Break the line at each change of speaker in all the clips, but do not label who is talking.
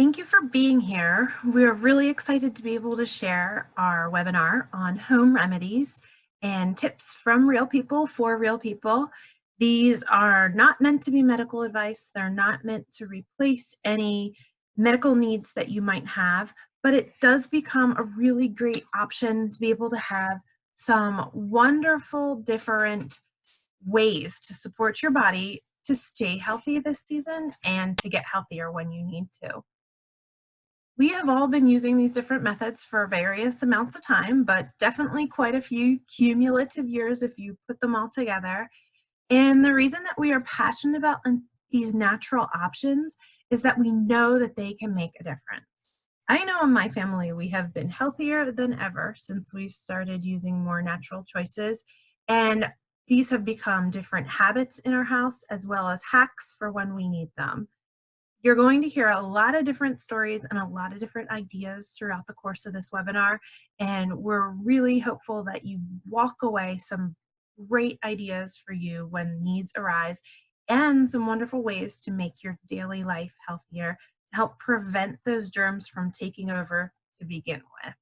Thank you for being here. We're really excited to be able to share our webinar on home remedies and tips from real people for real people. These are not meant to be medical advice. They're not meant to replace any medical needs that you might have, but it does become a really great option to be able to have some wonderful different ways to support your body to stay healthy this season and to get healthier when you need to. We have all been using these different methods for various amounts of time, but definitely quite a few cumulative years if you put them all together. And the reason that we are passionate about these natural options is that we know that they can make a difference. I know in my family we have been healthier than ever since we've started using more natural choices. And these have become different habits in our house as well as hacks for when we need them. You're going to hear a lot of different stories and a lot of different ideas throughout the course of this webinar, and we're really hopeful that you walk away some great ideas for you when needs arise and some wonderful ways to make your daily life healthier to help prevent those germs from taking over to begin with.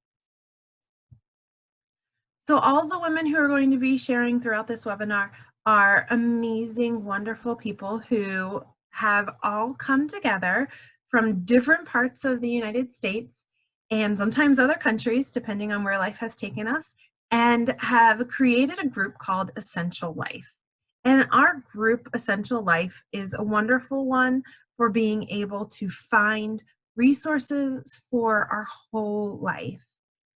So all the women who are going to be sharing throughout this webinar are amazing, wonderful people who have all come together from different parts of the United States and sometimes other countries, depending on where life has taken us, and have created a group called Essential Life. And our group, Essential Life, is a wonderful one for being able to find resources for our whole life.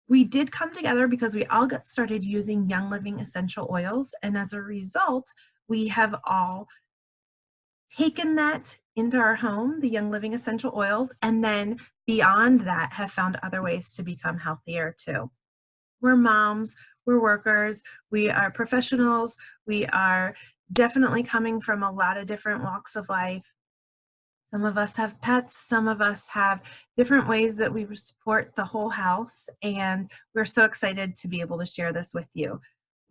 We did come together because we all got started using Young Living essential oils, and as a result, we have all taken that into our home, the Young Living essential oils, and then beyond that have found other ways to become healthier too. We're moms, we're workers, we are professionals, we are definitely coming from a lot of different walks of life. Some of us have pets, some of us have different ways that we support the whole house, and we're so excited to be able to share this with you.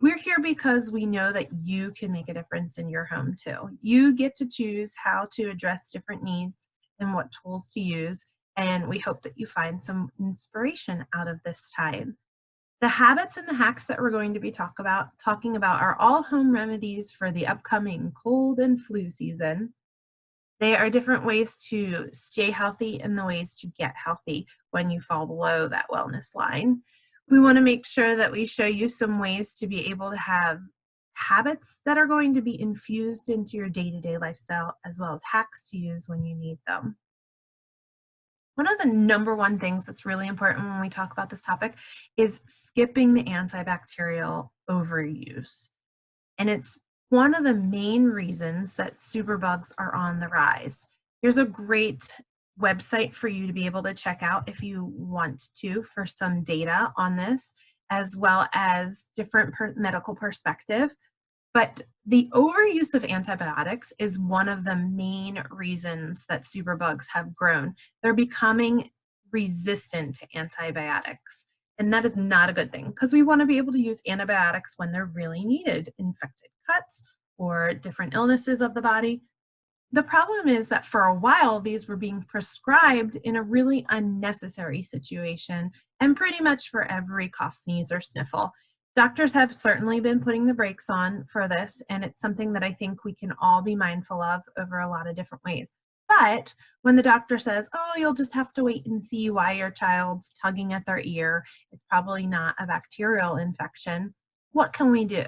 We're here because we know that you can make a difference in your home too. You get to choose how to address different needs and what tools to use, and we hope that you find some inspiration out of this time. The habits and the hacks that we're going to be talking about are all home remedies for the upcoming cold and flu season. They are different ways to stay healthy and the ways to get healthy when you fall below that wellness line. We want to make sure that we show you some ways to be able to have habits that are going to be infused into your day-to-day lifestyle, as well as hacks to use when you need them. One of the number one things that's really important when we talk about this topic is skipping the antibacterial overuse. And it's one of the main reasons that superbugs are on the rise. Here's a great website for you to be able to check out if you want to for some data on this, as well as different medical perspective. But the overuse of antibiotics is one of the main reasons that superbugs have grown. They're becoming resistant to antibiotics. And that is not a good thing because we want to be able to use antibiotics when they're really needed, infected cuts or different illnesses of the body. The problem is that for a while, these were being prescribed in a really unnecessary situation and pretty much for every cough, sneeze, or sniffle. Doctors have certainly been putting the brakes on for this, and it's something that I think we can all be mindful of over a lot of different ways. But when the doctor says, oh, you'll just have to wait and see why your child's tugging at their ear, it's probably not a bacterial infection, what can we do?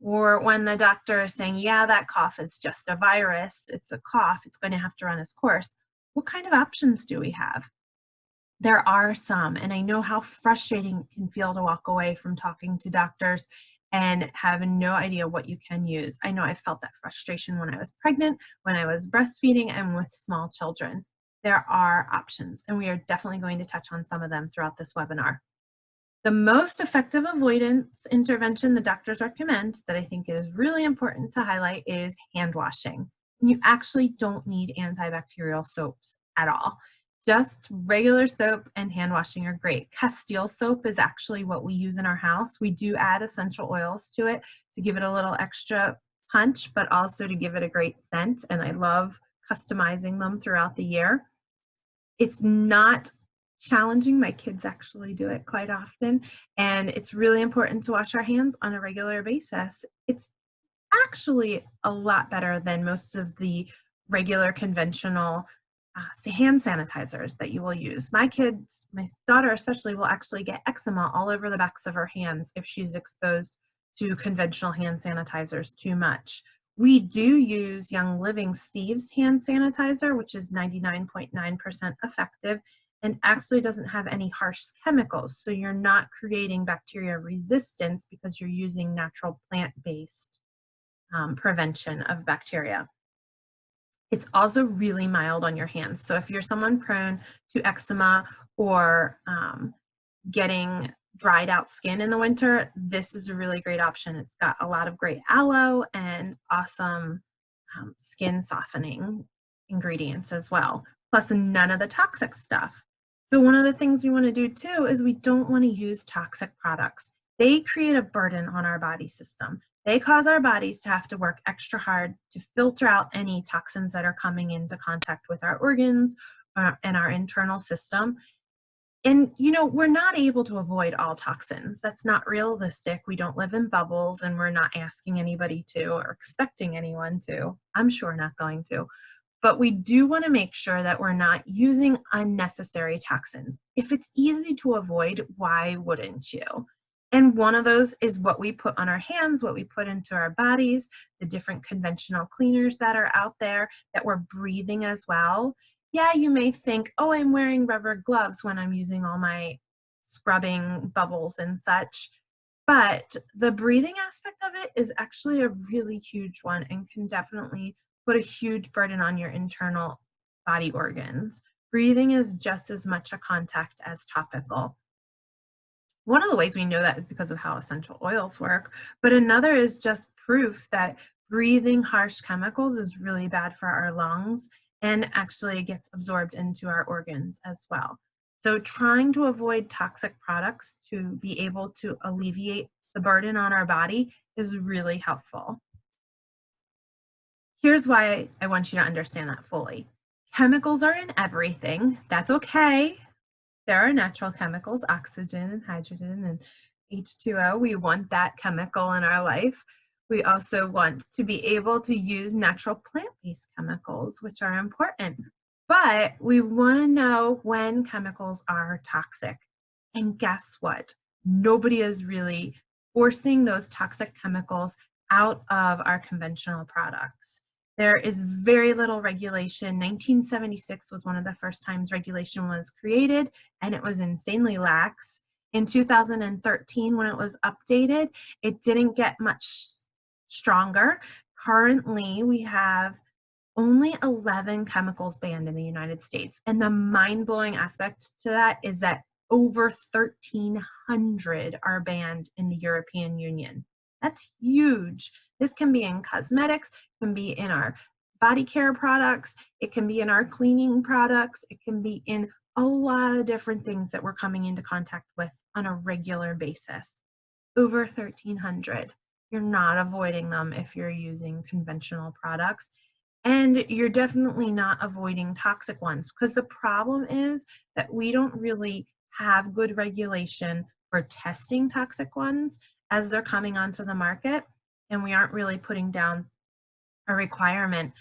Or when the doctor is saying, yeah, that cough is just a virus, it's a cough, it's going to have to run its course, what kind of options do we have? There are some, and I know how frustrating it can feel to walk away from talking to doctors and have no idea what you can use. I know I felt that frustration when I was pregnant, when I was breastfeeding, and with small children. There are options, and we are definitely going to touch on some of them throughout this webinar. The most effective avoidance intervention the doctors recommend that I think is really important to highlight is hand washing. You actually don't need antibacterial soaps at all. Just regular soap and hand washing are great. Castile soap is actually what we use in our house. We do add essential oils to it to give it a little extra punch, but also to give it a great scent, and I love customizing them throughout the year. It's not challenging. My kids actually do it quite often, and it's really important to wash our hands on a regular basis. It's actually a lot better than most of the regular conventional hand sanitizers that you will use. My kids, my daughter especially, will actually get eczema all over the backs of her hands if she's exposed to conventional hand sanitizers too much. We do use Young Living's Thieves hand sanitizer, which is 99.9% effective and actually doesn't have any harsh chemicals. So you're not creating bacteria resistance because you're using natural plant-based prevention of bacteria. It's also really mild on your hands. So if you're someone prone to eczema or getting dried out skin in the winter, this is a really great option. It's got a lot of great aloe and awesome skin softening ingredients as well, plus none of the toxic stuff. So one of the things we want to do too is we don't want to use toxic products. They create a burden on our body system. They cause our bodies to have to work extra hard to filter out any toxins that are coming into contact with our organs and our internal system. And, you know, we're not able to avoid all toxins. That's not realistic. We don't live in bubbles, and we're not asking anybody to or expecting anyone to. I'm sure not going to. But we do want to make sure that we're not using unnecessary toxins. If it's easy to avoid, why wouldn't you? And one of those is what we put on our hands, what we put into our bodies, the different conventional cleaners that are out there that we're breathing as well. Yeah, you may think, oh, I'm wearing rubber gloves when I'm using all my scrubbing bubbles and such. But the breathing aspect of it is actually a really huge one and can definitely put a huge burden on your internal body organs. Breathing is just as much a contact as topical. One of the ways we know that is because of how essential oils work, but another is just proof that breathing harsh chemicals is really bad for our lungs and actually gets absorbed into our organs as well. So trying to avoid toxic products to be able to alleviate the burden on our body is really helpful. Here's why I want you to understand that fully. Chemicals are in everything. That's okay. There are natural chemicals, oxygen and hydrogen and H2O. We want that chemical in our life. We also want to be able to use natural plant-based chemicals, which are important. But we want to know when chemicals are toxic. And guess what? Nobody is really forcing those toxic chemicals out of our conventional products. There is very little regulation. 1976 was one of the first times regulation was created, and it was insanely lax. In 2013, when it was updated, it didn't get much stronger. Currently, we have only 11 chemicals banned in the United States. And the mind-blowing aspect to that is that over 1,300 are banned in the European Union. That's huge. This can be in cosmetics, can be in our body care products, it can be in our cleaning products, it can be in a lot of different things that we're coming into contact with on a regular basis. Over 1,300. You're not avoiding them if you're using conventional products. And you're definitely not avoiding toxic ones because the problem is that we don't really have good regulation for testing toxic ones as they're coming onto the market, and we aren't really putting down a requirement.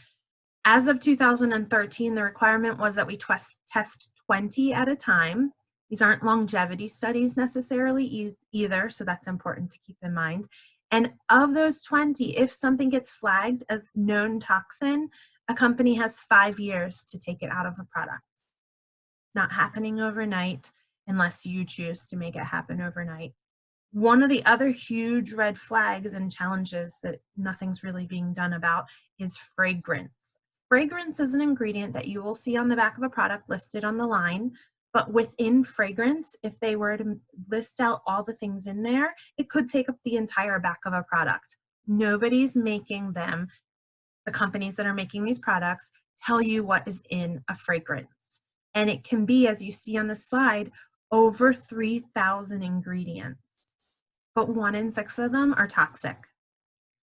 As of 2013, the requirement was that we test 20 at a time. These aren't longevity studies necessarily either, so that's important to keep in mind. And of those 20, if something gets flagged as known toxin, a company has 5 years to take it out of a product. It's not happening overnight unless you choose to make it happen overnight. One of the other huge red flags and challenges that nothing's really being done about is fragrance. Fragrance is an ingredient that you will see on the back of a product listed on the line, but within fragrance, if they were to list out all the things in there, it could take up the entire back of a product. Nobody's making them, the companies that are making these products, tell you what is in a fragrance. And it can be, as you see on the slide, over 3,000 ingredients, but 1 in 6 of them are toxic.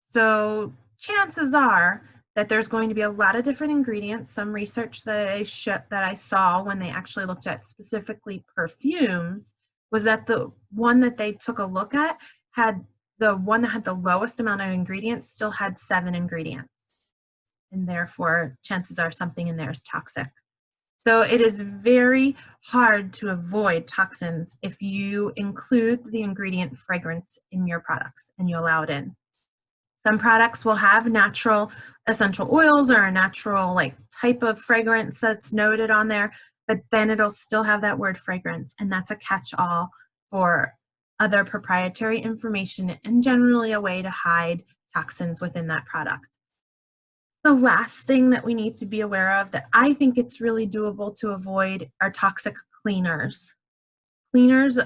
So chances are that there's going to be a lot of different ingredients. Some research that I saw when they actually looked at specifically perfumes was that the one that they took a look at had the one that had the lowest amount of ingredients still had 7 ingredients, and therefore chances are something in there is toxic. So it is very hard to avoid toxins if you include the ingredient fragrance in your products and you allow it in. Some products will have natural essential oils or a natural like type of fragrance that's noted on there, but then it'll still have that word fragrance, and that's a catch-all for other proprietary information and generally a way to hide toxins within that product. The last thing that we need to be aware of that I think it's really doable to avoid are toxic cleaners. Cleaners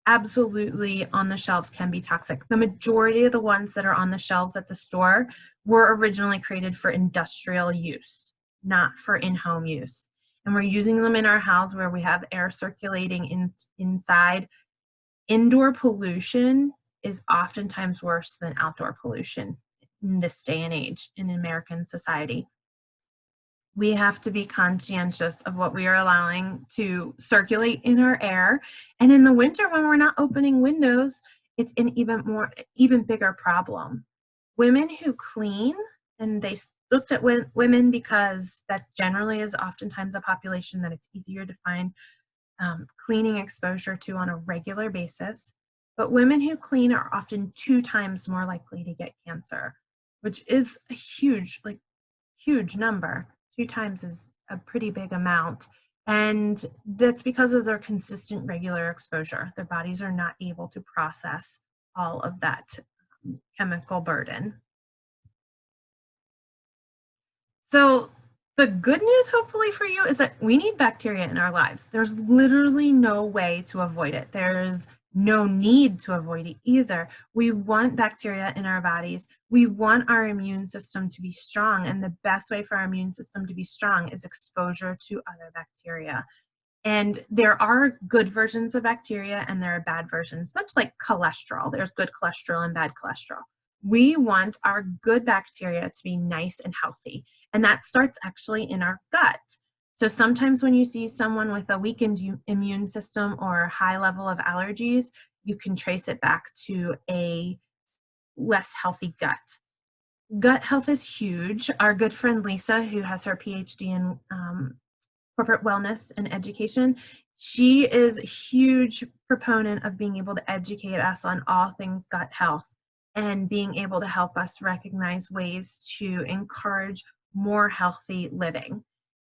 absolutely on the shelves can be toxic. The majority of the ones that are on the shelves at the store were originally created for industrial use, not for in-home use. And we're using them in our house where we have air circulating inside. Indoor pollution is oftentimes worse than outdoor pollution in this day and age in American society. We have to be conscientious of what we are allowing to circulate in our air. And in the winter, when we're not opening windows, it's an even bigger problem. Women who clean, and they looked at women because that generally is oftentimes a population that it's easier to find cleaning exposure to on a regular basis. But women who clean are often 2 times more likely to get cancer, which is a huge number. 2 times is a pretty big amount. And that's because of their consistent regular exposure. Their bodies are not able to process all of that chemical burden. So the good news, hopefully for you, is that we need bacteria in our lives. There's literally no way to avoid it. There's no need to avoid it either. We want bacteria in our bodies. We want our immune system to be strong. And the best way for our immune system to be strong is exposure to other bacteria. And there are good versions of bacteria and there are bad versions, much like cholesterol. There's good cholesterol and bad cholesterol. We want our good bacteria to be nice and healthy. And that starts actually in our gut. So sometimes when you see someone with a weakened immune system or a high level of allergies, you can trace it back to a less healthy gut. Gut health is huge. Our good friend Lisa, who has her PhD in corporate wellness and education, she is a huge proponent of being able to educate us on all things gut health and being able to help us recognize ways to encourage more healthy living.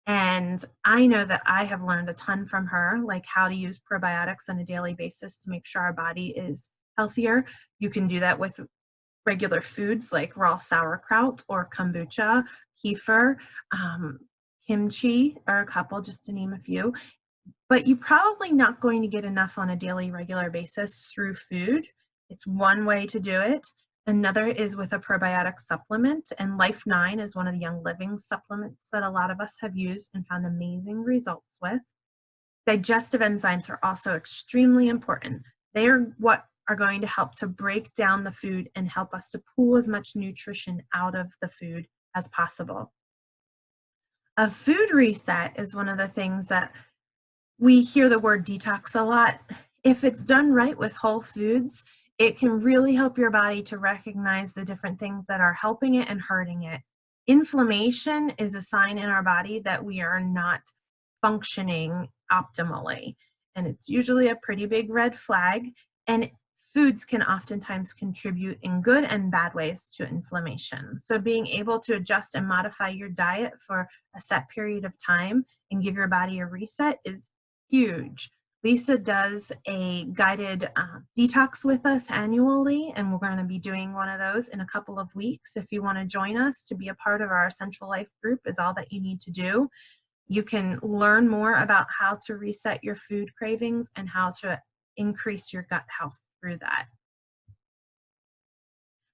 And I know that I have learned a ton from her, like how to use probiotics on a daily basis to make sure our body is healthier. You can do that with regular foods like raw sauerkraut or kombucha, kefir, kimchi are a couple, just to name a few. But you're probably not going to get enough on a daily, regular basis through food. It's one way to do it. Another is with a probiotic supplement, and Life 9 is one of the Young Living supplements that a lot of us have used and found amazing results with. Digestive enzymes are also extremely important. They are what are going to help to break down the food and help us to pull as much nutrition out of the food as possible. A food reset is one of the things that we hear the word detox a lot. If it's done right with whole foods, it can really help your body to recognize the different things that are helping it and hurting it. Inflammation is a sign in our body that we are not functioning optimally, and it's usually a pretty big red flag, and foods can oftentimes contribute in good and bad ways to inflammation. So being able to adjust and modify your diet for a set period of time and give your body a reset is huge. Lisa does a guided detox with us annually, and we're going to be doing one of those in a couple of weeks. If you want to join us to be a part of our Essential Life group, is all that you need to do. You can learn more about how to reset your food cravings and how to increase your gut health through that.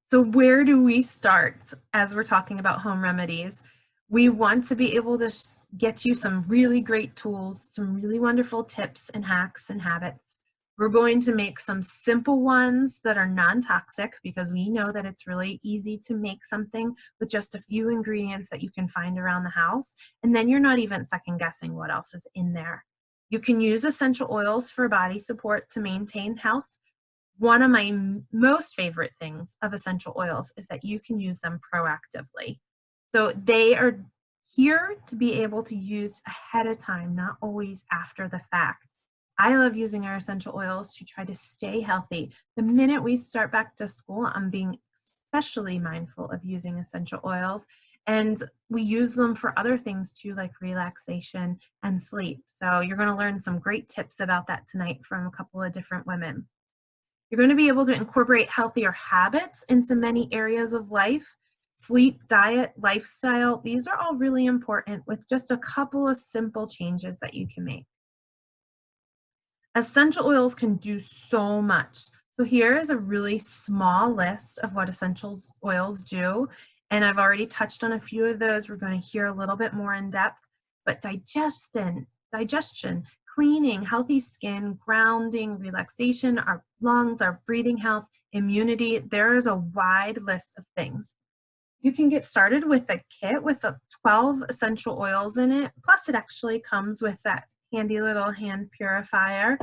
So where do we start as we're talking about home remedies? We want to be able to get you some really great tools, some really wonderful tips and hacks and habits We're going to make some simple ones that are non-toxic because we know that it's really easy to make something with just a few ingredients that you can find around the house. And then you're not even second guessing what else is in there. You can use essential oils for body support to maintain health. One of my most favorite things of essential oils is that you can use them proactively. So they are here to be able to use ahead of time, not always after the fact. I love using our essential oils to try to stay healthy. The minute we start back to school, I'm being especially mindful of using essential oils, and we use them for other things too, like relaxation and sleep. So you're going to learn some great tips about that tonight from a couple of different women. You're going to be able to incorporate healthier habits into many areas of life. Sleep, diet, lifestyle, these are all really important with just a couple of simple changes that you can make. Essential oils can do so much. So here is a really small list of what essential oils do. And I've already touched on a few of those. We're going to hear a little bit more in depth, but digestion, cleaning, healthy skin, grounding, relaxation, our lungs, our breathing health, immunity. There is a wide list of things. You can get started with a kit with 12 essential oils in it. Plus it actually comes with that handy little hand purifier,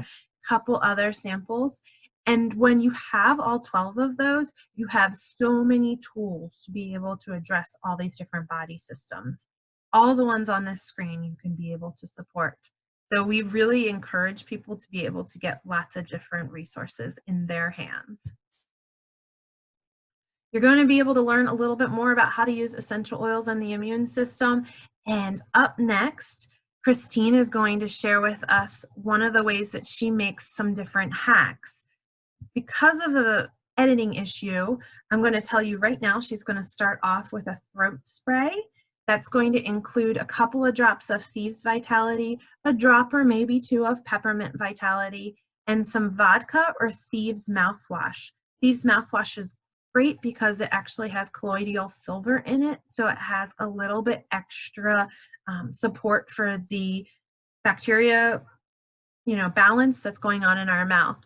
couple other samples. And when you have all 12 of those, you have so many tools to be able to address all these different body systems. All the ones on this screen you can be able to support. So we really encourage people to be able to get lots of different resources in their hands. You're going to be able to learn a little bit more about how to use essential oils on the immune system. And up next, Christine is going to share with us one of the ways that she makes some different hacks. Because of the editing issue, I'm going to tell you right now, she's going to start off with a throat spray. That's going to include a couple of drops of Thieves Vitality, a drop or maybe two of Peppermint Vitality, and some vodka or Thieves mouthwash. Thieves mouthwash is great because it actually has colloidal silver in it, so it has a little bit extra support for the bacteria, balance that's going on in our mouth.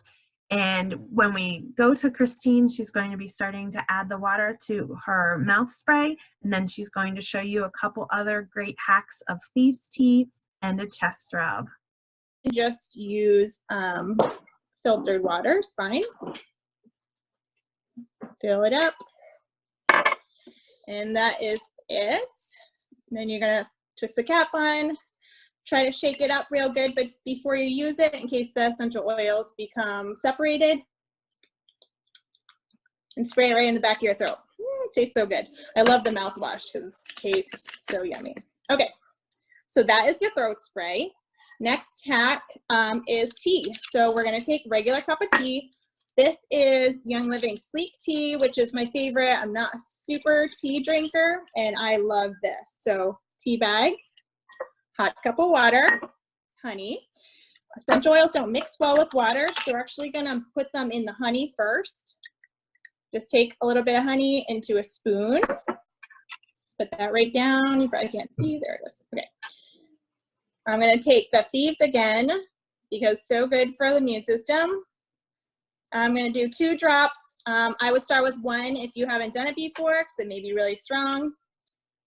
And when we go to Christine, she's going to be starting to add the water to her mouth spray, and then she's going to show you a couple other great hacks of Thieves Tea and a chest rub.
Just use filtered water, it's fine. Fill it up, and that is it. And then you're gonna twist the cap on, try to shake it up real good, but before you use it, in case the essential oils become separated, and spray it right in the back of your throat. It tastes so good. I love the mouthwash because it tastes so yummy. Okay, so that is your throat spray. Next hack is tea. So we're gonna take regular cup of tea. This is Young Living Sleek Tea, which is my favorite. I'm not a super tea drinker, and I love this. So tea bag, hot cup of water, honey. Essential oils don't mix well with water, so we're actually gonna put them in the honey first. Just take a little bit of honey into a spoon. Put that right down. You probably can't see. There it is. Okay. I'm gonna take the Thieves again because so good for the immune system. I'm going to do 2 drops. I would start with 1 if you haven't done it before because it may be really strong.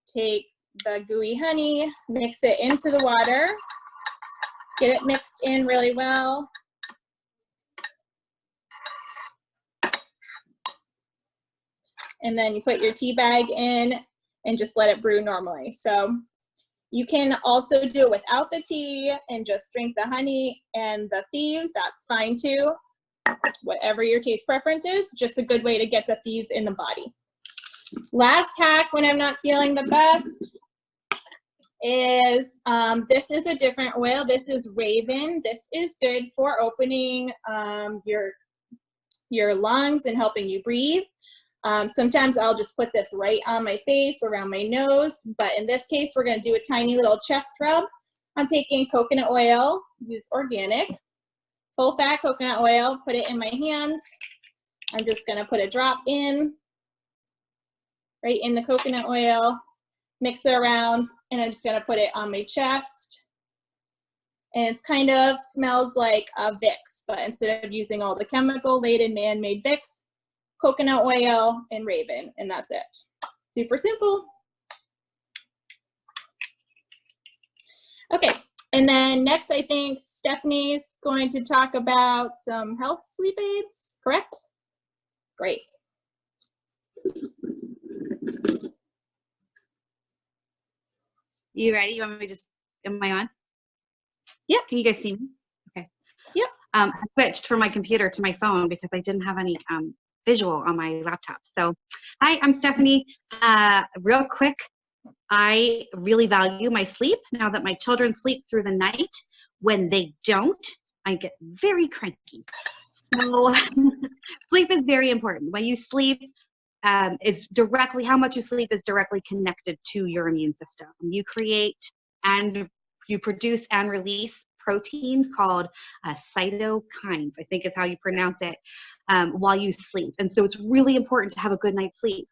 Take the gooey honey, mix it into the water, get it mixed in really well. And then you put your tea bag in and just let it brew normally. So you can also do it without the tea and just drink the honey and the Thieves. That's fine too. Whatever your taste preference is, just a good way to get the Thieves in the body. Last hack when I'm not feeling the best is, this is a different oil. This is Raven. This is good for opening your lungs and helping you breathe. Sometimes I'll just put this right on my face, around my nose, but in this case, we're gonna do a tiny little chest rub. I'm taking coconut oil, use organic. Full fat coconut oil, put it in my hand. I'm just gonna put a drop in, right in the coconut oil, mix it around, and I'm just gonna put it on my chest. And it's kind of smells like a Vicks, but instead of using all the chemical-laden man-made Vicks, coconut oil and Raven, and that's it. Super simple. Okay, and then next I think Stephanie's going to talk about some health sleep aids, correct? Great.
You ready? You want me to just, am I on?
Yep.
Can you guys see me? Okay.
Yep.
I switched from my computer to my phone because I didn't have any visual on my laptop. So, hi, I'm Stephanie. Real quick, I really value my sleep. Now that my children sleep through the night, when they don't, I get very cranky. So sleep is very important. When you sleep, it's directly, how much you sleep is directly connected to your immune system. You create and you produce and release protein called cytokines, I think is how you pronounce it, while you sleep. And so it's really important to have a good night's sleep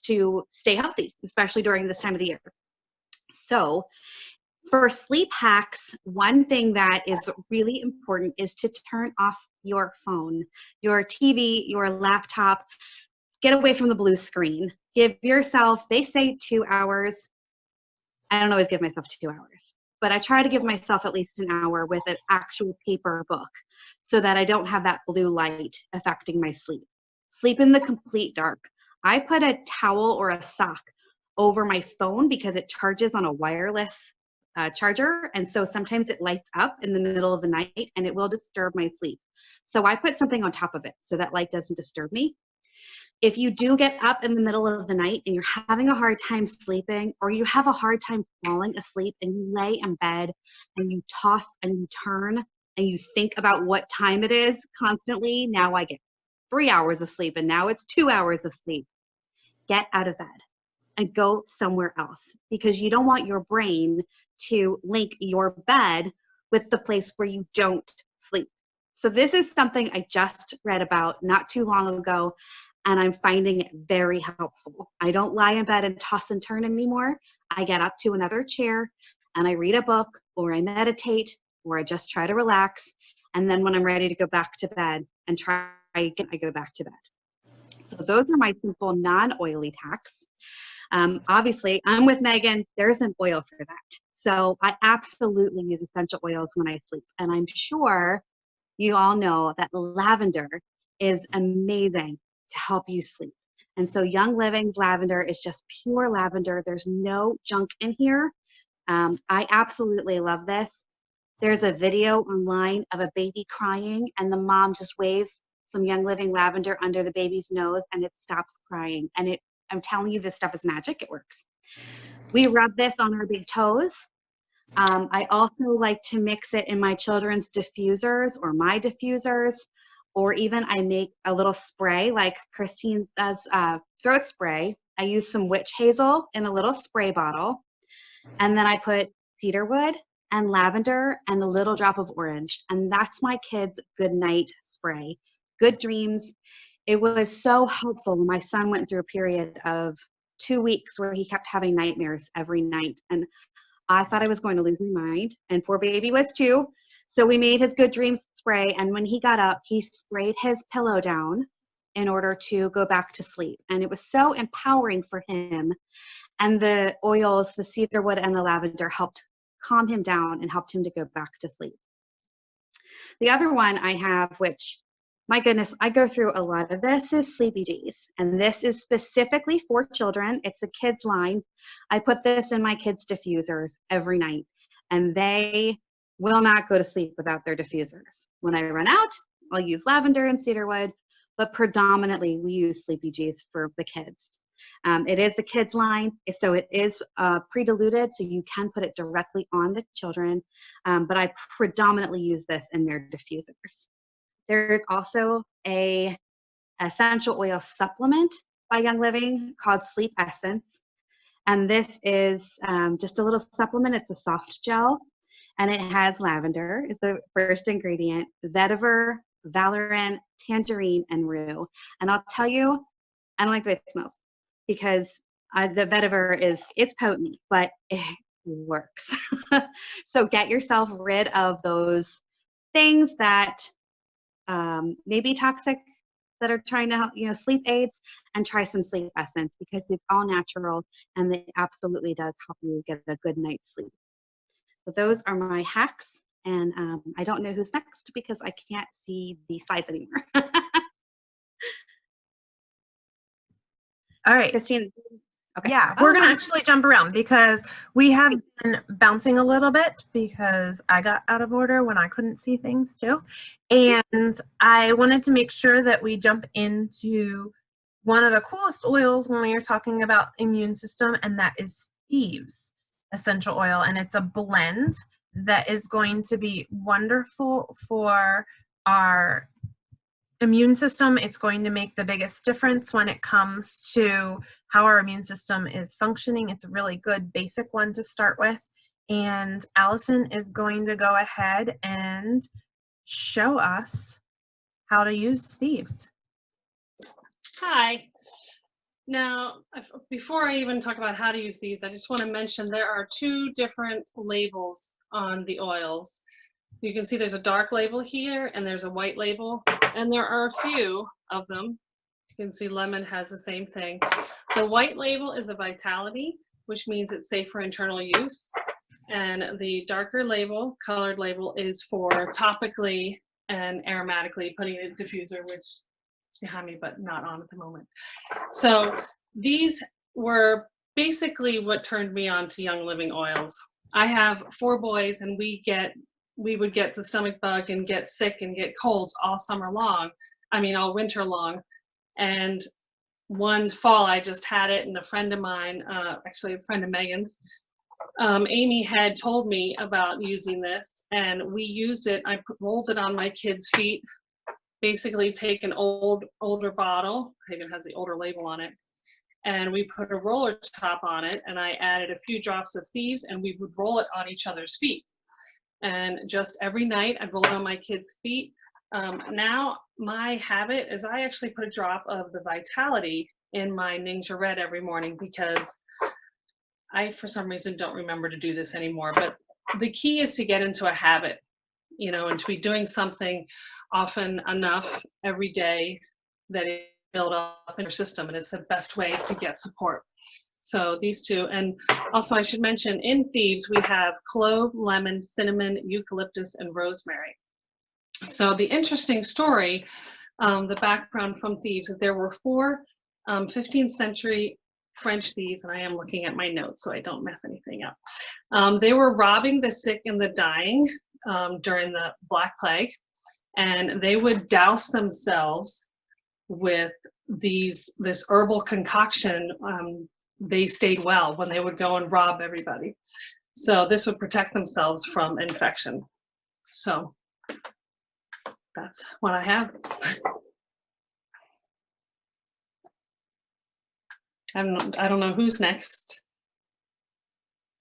to stay healthy, especially during this time of the year. So for sleep hacks, one thing that is really important is to turn off your phone, your TV, your laptop. Get away from the blue screen. Give yourself, they say 2 hours. I don't always give myself 2 hours, but I try to give myself at least an hour with an actual paper book so that I don't have that blue light affecting my sleep. Sleep in the complete dark. I put a towel or a sock over my phone because it charges on a wireless charger, and so sometimes it lights up in the middle of the night and it will disturb my sleep. So I put something on top of it so that light doesn't disturb me. If you do get up in the middle of the night and you're having a hard time sleeping, or you have a hard time falling asleep and you lay in bed and you toss and you turn and you think about what time it is constantly, now I get 3 hours of sleep and now it's 2 hours of sleep. Get out of bed and go somewhere else, because you don't want your brain to link your bed with the place where you don't sleep. So this is something I just read about not too long ago, and I'm finding it very helpful. I don't lie in bed and toss and turn anymore. I get up to another chair and I read a book, or I meditate, or I just try to relax. And then when I'm ready to go back to bed and try again, I go back to bed. So those are my simple non-oily hacks. Obviously, I'm with Megan. There's an oil for that. So I absolutely use essential oils when I sleep. And I'm sure you all know that lavender is amazing to help you sleep. And so Young Living's lavender is just pure lavender. There's no junk in here. I absolutely love this. There's a video online of a baby crying and the mom just waves some Young Living lavender under the baby's nose and it stops crying. And I'm telling you, this stuff is magic. It works. We rub this on our big toes. I also like to mix it in my children's diffusers or my diffusers, or even I make a little spray like Christine does, throat spray. I use some witch hazel in a little spray bottle, and then I put cedarwood and lavender and a little drop of orange, and that's my kids' good night spray. Good dreams. It was so helpful when my son went through a period of 2 weeks where he kept having nightmares every night, and I thought I was going to lose my mind, and poor baby was too. So we made his good dreams spray, and when he got up, he sprayed his pillow down in order to go back to sleep. And it was so empowering for him. And the oils, the cedarwood and the lavender helped calm him down and helped him to go back to sleep. The other one I have, which, my goodness, I go through a lot of this, is Sleepy G's. And this is specifically for children. It's a kids line. I put this in my kids' diffusers every night, and they will not go to sleep without their diffusers. When I run out, I'll use lavender and cedarwood, but predominantly we use Sleepy G's for the kids. It is the kids line, so it is pre-diluted, so you can put it directly on the children, but I predominantly use this in their diffusers. There's also a essential oil supplement by Young Living called Sleep Essence, and this is just a little supplement. It's a soft gel, and it has lavender is the first ingredient, vetiver, valerian, tangerine, and rue. And I'll tell you, I don't like the way it smells, because the vetiver it's potent, but works. So get yourself rid of those things that may be toxic that are trying to help, sleep aids, and try some sleep essence because it's all natural and it absolutely does help you get a good night's sleep. So those are my hacks. And I don't know who's next because I can't see the slides anymore.
All right.
Christine. Okay.
Yeah, we're going to actually jump around because we have been bouncing a little bit because I got out of order when I couldn't see things too. And I wanted to make sure that we jump into one of the coolest oils when we are talking about immune system, and that is Thieves essential oil. And it's a blend that is going to be wonderful for our immune system. It's going to make the biggest difference when it comes to how our immune system is functioning. It's a really good basic one to start with. And Allison is going to go ahead and show us how to use Thieves.
Hi. Now, before I even talk about how to use these, I just want to mention there are 2 different labels on the oils. You can see there's a dark label here and there's a white label, and there are a few of them. You can see lemon has the same thing. The white label is a vitality, which means it's safe for internal use. And the darker label, colored label, is for topically and aromatically putting in a diffuser, which is behind me but not on at the moment. So these were basically what turned me on to Young Living oils. I have 4 boys, and we would get the stomach bug and get sick and get colds all summer long. I mean, all winter long. And one fall I just had it, and a friend of mine, actually a friend of Megan's, Amy had told me about using this, and we used it. I rolled it on my kids' feet. Basically take an older bottle, it even has the older label on it, and we put a roller top on it, and I added a few drops of Thieves, and we would roll it on each other's feet. And just every night I'd roll it on my kids' feet. Now my habit is I actually put a drop of the Vitality in my Ninja Red every morning because I, for some reason, don't remember to do this anymore. But the key is to get into a habit, and to be doing something often enough every day that it builds up in your system, and it's the best way to get support. So these 2, and also I should mention in Thieves we have clove, lemon, cinnamon, eucalyptus, and rosemary. So the interesting story, the background from Thieves, that there were 4 15th century French thieves, and I am looking at my notes so I don't mess anything up. They were robbing the sick and the dying during the Black Plague, and they would douse themselves with this herbal concoction. They stayed well when they would go and rob everybody. So this would protect themselves from infection. So that's what I have. I don't know who's next.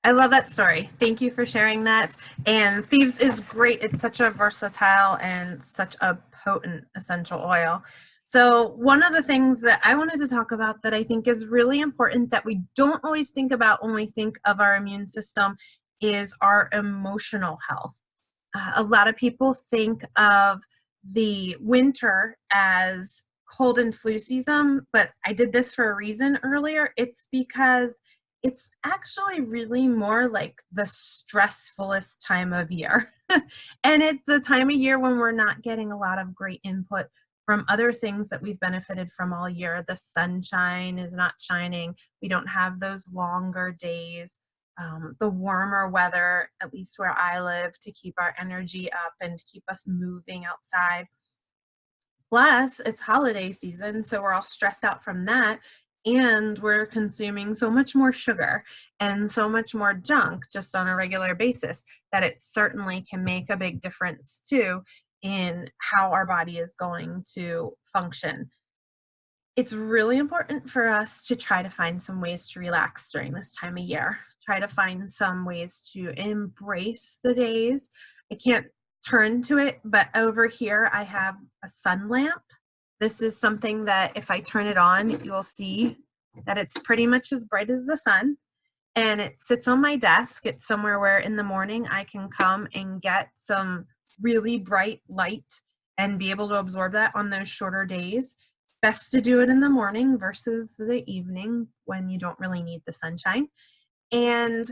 I love that story. Thank you for sharing that. And Thieves is great. It's such a versatile and such a potent essential oil. So one of the things that I wanted to talk about that I think is really important that we don't always think about when we think of our immune system is our emotional health. A lot of people think of the winter as cold and flu season, but I did this for a reason earlier. It's because it's actually really more like the stressfulest time of year. And it's the time of year when we're not getting a lot of great input from other things that we've benefited from all year. The sunshine is not shining. We don't have those longer days. The warmer weather, at least where I live, to keep our energy up and to keep us moving outside. Plus, it's holiday season, so we're all stressed out from that, and we're consuming so much more sugar and so much more junk just on a regular basis that it certainly can make a big difference too in how our body is going to function. It's really important for us to try to find some ways to relax during this time of year. Try to find some ways to embrace the days. I can't turn to it, but over here I have a sun lamp. This is something that if I turn it on, you'll see that it's pretty much as bright as the sun. and it sits on my desk. It's somewhere where in the morning I can come and get some really bright light and be able to absorb that on those shorter days. Best to do it in the morning versus the evening when you don't really need the sunshine. And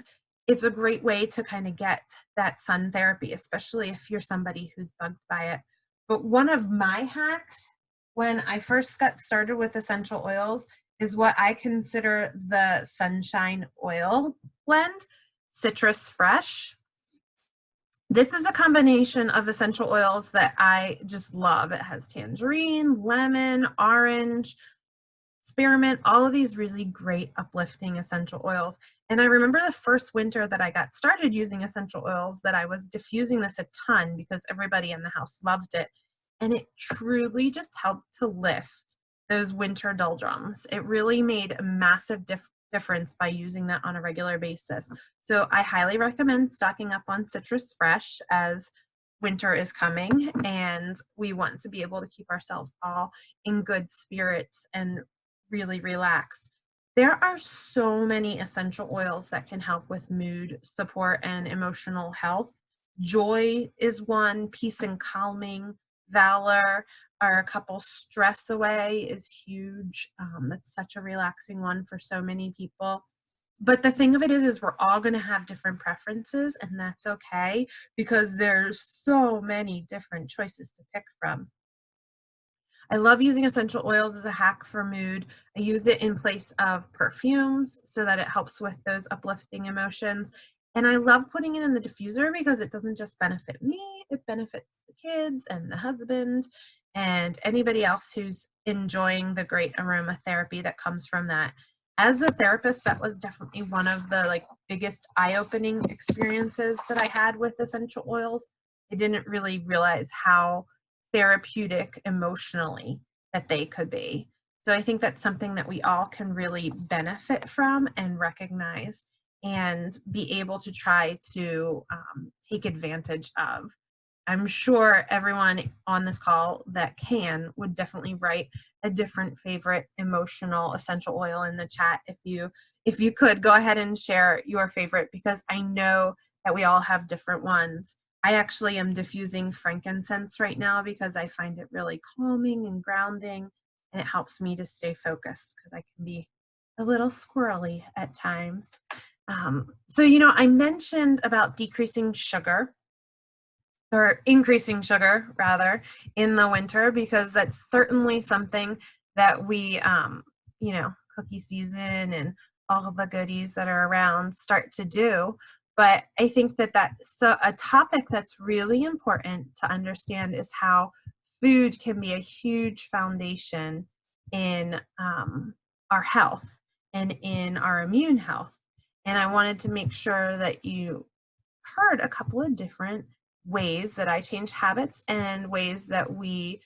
it's a great way to kind of get that sun therapy, especially if you're somebody who's bugged by it. But one of my hacks when I first got started with essential oils is what I consider the sunshine oil blend, Citrus Fresh. This is a combination of essential oils that I just love. It has tangerine, lemon, orange, spearmint, all of these really great uplifting essential oils. And I remember the first winter that I got started using essential oils that I was diffusing this a ton because everybody in the house loved it. And it truly just helped to lift those winter doldrums. It really made a massive difference by using that on a regular basis. So I highly recommend stocking up on Citrus Fresh as winter is coming and we want to be able to keep ourselves all in good spirits and really relaxed. There are so many essential oils that can help with mood support and emotional health. Joy is one, peace and calming, valor are a couple, stress away is huge. That's such a relaxing one for so many people. But the thing of it is we're all going to have different preferences, and that's okay because there's so many different choices to pick from. I love using essential oils as a hack for mood. I use it in place of perfumes so that it helps with those uplifting emotions. And I love putting it in the diffuser because it doesn't just benefit me, it benefits the kids and the husband and anybody else who's enjoying the great aromatherapy that comes from that. As a therapist, that was definitely one of the biggest eye-opening experiences that I had with essential oils. I didn't really realize how therapeutic emotionally that they could be. So I think that's something that we all can really benefit from and recognize and be able to try to take advantage of. I'm sure everyone on this call that can would definitely write a different favorite emotional essential oil in the chat. If you could go ahead and share your favorite, because I know that we all have different ones. I actually am diffusing frankincense right now because I find it really calming and grounding, and it helps me to stay focused because I can be a little squirrely at times. So, I mentioned about decreasing sugar or increasing sugar rather in the winter because that's certainly something that we, cookie season and all of the goodies that are around start to do. But I think that that's a topic that's really important to understand is how food can be a huge foundation in our health and in our immune health. And I wanted to make sure that you heard a couple of different ways that I change habits and ways that we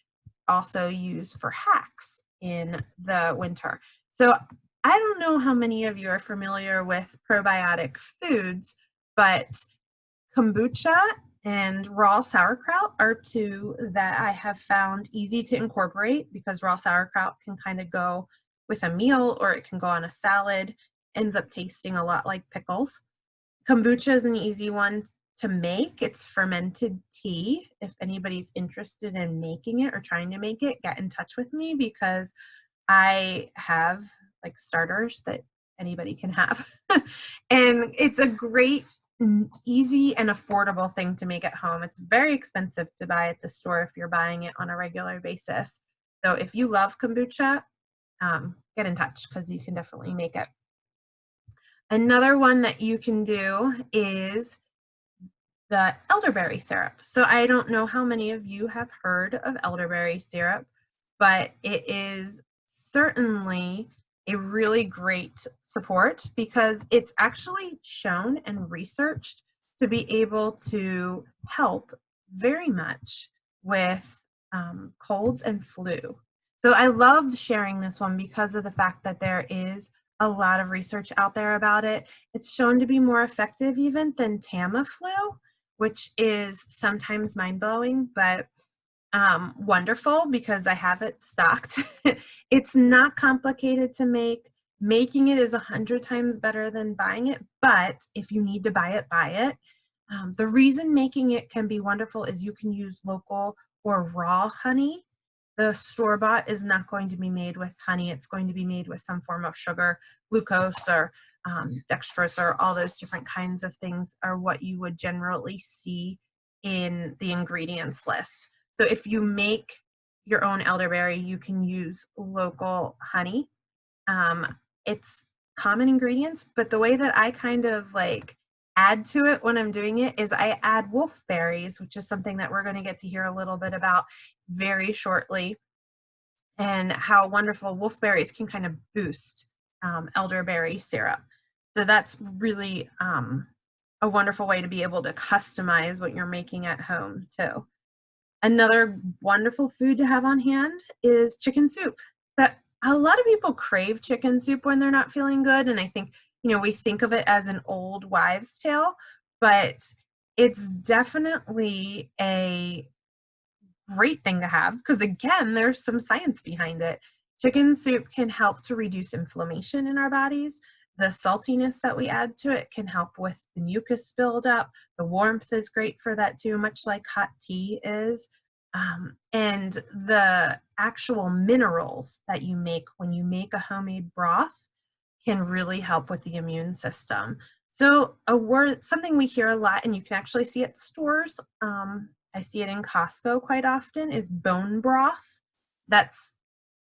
also use for hacks in the winter. So I don't know how many of you are familiar with probiotic foods, but kombucha and raw sauerkraut are two that I have found easy to incorporate because raw sauerkraut can kind of go with a meal or it can go on a salad, ends up tasting a lot like pickles. Kombucha is an easy one to make. It's fermented tea. If anybody's interested in making it or trying to make it, get in touch with me because I have starters that anybody can have. And it's a great, easy, and affordable thing to make at home. It's very expensive to buy at the store if you're buying it on a regular basis. So if you love kombucha, get in touch because you can definitely make it. Another one that you can do is the elderberry syrup. So I don't know how many of you have heard of elderberry syrup, but it is certainly a really great support because it's actually shown and researched to be able to help very much with colds and flu. So I loved sharing this one because of the fact that there is a lot of research out there about it. It's shown to be more effective even than Tamiflu, which is sometimes mind-blowing, but wonderful because I have it stocked. It's not complicated to make. Making it is 100 times better than buying it, but if you need to buy it, buy it. The reason making it can be wonderful is you can use local or raw honey. The store-bought is not going to be made with honey. It's going to be made with some form of sugar, glucose, or dextrose, or all those different kinds of things are what you would generally see in the ingredients list. So if you make your own elderberry, you can use local honey. It's common ingredients, but the way that I kind of like add to it when I'm doing it is I add wolfberries, which is something that we're going to get to hear a little bit about very shortly, and how wonderful wolfberries can kind of boost elderberry syrup. So that's really a wonderful way to be able to customize what you're making at home too. Another wonderful food to have on hand is chicken soup. That a lot of people crave chicken soup when they're not feeling good, and I think, you know, we think of it as an old wives' tale, but it's definitely a great thing to have because, again, there's some science behind it. Chicken soup can help to reduce inflammation in our bodies. The saltiness that we add to it can help with the mucus buildup. The warmth is great for that too, much like hot tea is. And the actual minerals that you make when you make a homemade broth can really help with the immune system. So something we hear a lot, and you can actually see at stores, I see it in Costco quite often, is bone broth. That's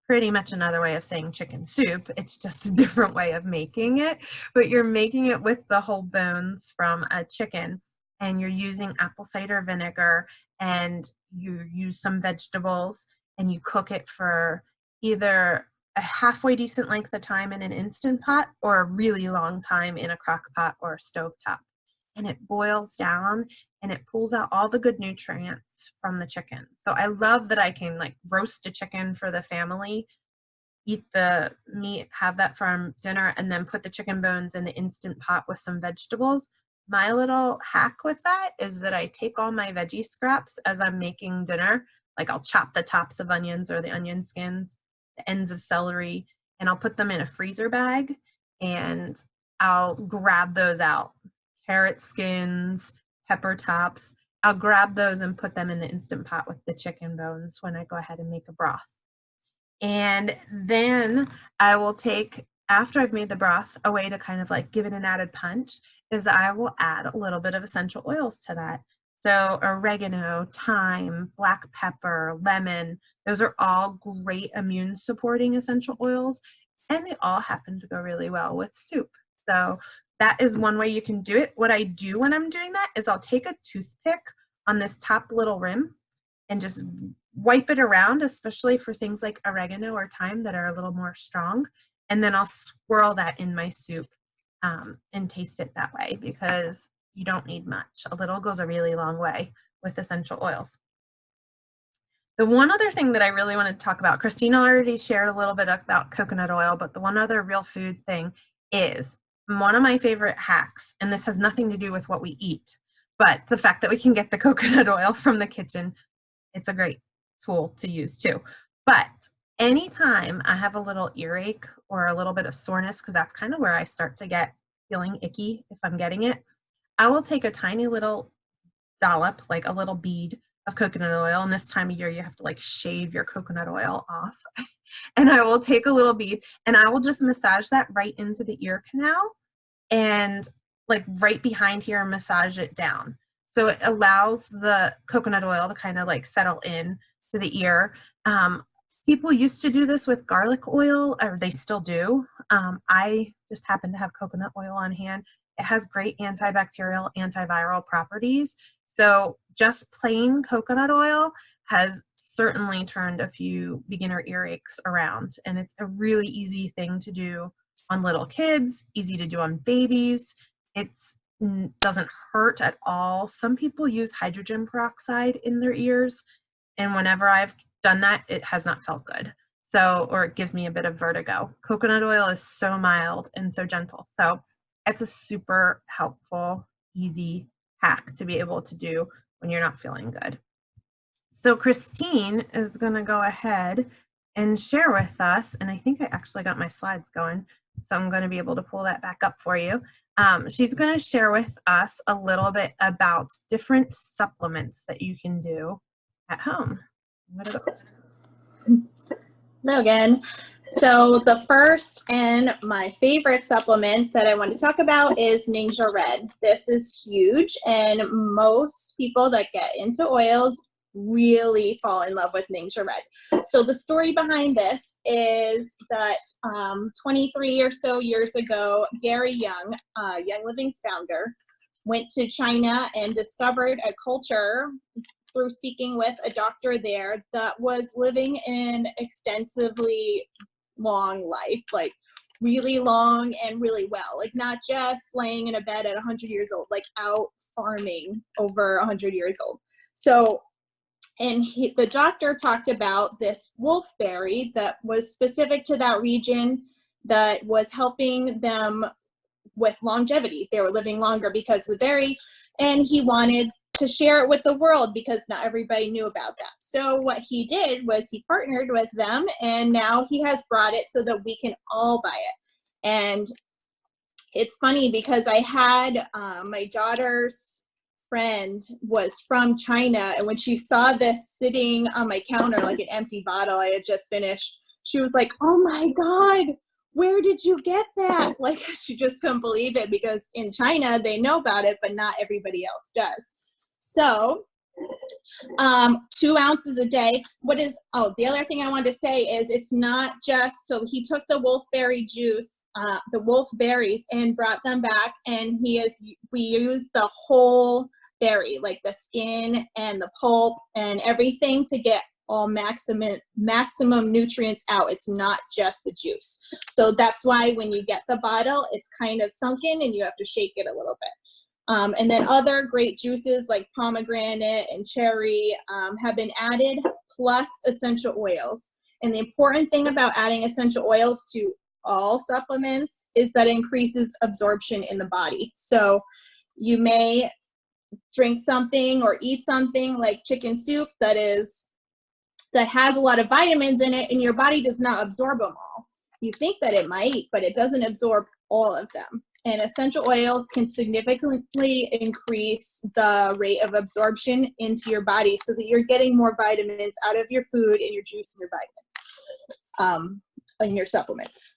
pretty much another way of saying chicken soup. It's just a different way of making it, but you're making it with the whole bones from a chicken, and you're using apple cider vinegar, and you use some vegetables, and you cook it for either a halfway decent length of time in an Instant Pot or a really long time in a crock pot or a stovetop. And it boils down and it pulls out all the good nutrients from the chicken. So I love that I can like roast a chicken for the family, eat the meat, have that for dinner, and then put the chicken bones in the Instant Pot with some vegetables. My little hack with that is that I take all my veggie scraps as I'm making dinner. Like I'll chop the tops of onions or the onion skins, the ends of celery, and I'll put them in a freezer bag and I'll grab those out. Carrot skins, pepper tops. I'll grab those and put them in the Instant Pot with the chicken bones when I go ahead and make a broth. And then I will take, after I've made the broth, a way to kind of like give it an added punch is I will add a little bit of essential oils to that. So oregano, thyme, black pepper, lemon, those are all great immune supporting essential oils, and they all happen to go really well with soup. So that is one way you can do it. What I do when I'm doing that is I'll take a toothpick on this top little rim and just wipe it around, especially for things like oregano or thyme that are a little more strong. And then I'll swirl that in my soup and taste it that way because you don't need much. A little goes a really long way with essential oils. The one other thing that I really wanted to talk about, Christina already shared a little bit about coconut oil, but the one other real food thing is one of my favorite hacks, and this has nothing to do with what we eat, but the fact that we can get the coconut oil from the kitchen, it's a great tool to use too. But anytime I have a little earache or a little bit of soreness, because that's kind of where I start to get feeling icky if I'm getting it, I will take a tiny little dollop, like a little bead of coconut oil. And this time of year, you have to like shave your coconut oil off. And I will take a little bead and I will just massage that right into the ear canal and like right behind here, massage it down. So it allows the coconut oil to kind of like settle in to the ear. People used to do this with garlic oil, or they still do. I just happen to have coconut oil on hand. It has great antibacterial, antiviral properties. So just plain coconut oil has certainly turned a few beginner earaches around. And it's a really easy thing to do on little kids, easy to do on babies. It doesn't hurt at all. Some people use hydrogen peroxide in their ears. And whenever I've done that, it has not felt good. So, or it gives me a bit of vertigo. Coconut oil is so mild and so gentle. So it's a super helpful, easy hack to be able to do when you're not feeling good. So Christine is going to go ahead and share with us, and I think I actually got my slides going, So I'm going to be able to pull that back up for you. She's going to share with us a little bit about different supplements that you can do at home. What are those?
Hello again. So the first and my favorite supplement that I want to talk about is Ninja Red. This is huge, and most people that get into oils really fall in love with Ninja Red. So the story behind this is that 23 or so years ago, Gary Young, Young Living's founder, went to China and discovered a culture through speaking with a doctor there that was living an extensively long life, like really long and really well, like not just laying in a bed at 100 years old, like out farming over 100 years old. So, and the doctor talked about this wolfberry that was specific to that region that was helping them with longevity. They were living longer because of the berry, and he wanted to share it with the world because not everybody knew about that. So what he did was he partnered with them, and now he has brought it so that we can all buy it. And it's funny because I had my daughter's friend was from China, and when she saw this sitting on my counter like an empty bottle I had just finished, she was like, "Oh my God, where did you get that?" Like, she just couldn't believe it because in China they know about it, but not everybody else does. So 2 ounces a day. The other thing I wanted to say is it's not just, so he took the wolfberry juice, the wolfberries, and brought them back, and we used the whole berry, like the skin and the pulp and everything, to get all maximum nutrients out. It's not just the juice. So that's why when you get the bottle, it's kind of sunken and you have to shake it a little bit. And then other great juices like pomegranate and cherry have been added, plus essential oils. And the important thing about adding essential oils to all supplements is that it increases absorption in the body. So you may drink something or eat something like chicken soup that has a lot of vitamins in it, and your body does not absorb them all. You think that it might, but it doesn't absorb all of them. And essential oils can significantly increase the rate of absorption into your body so that you're getting more vitamins out of your food and your juice and your vitamins and your supplements.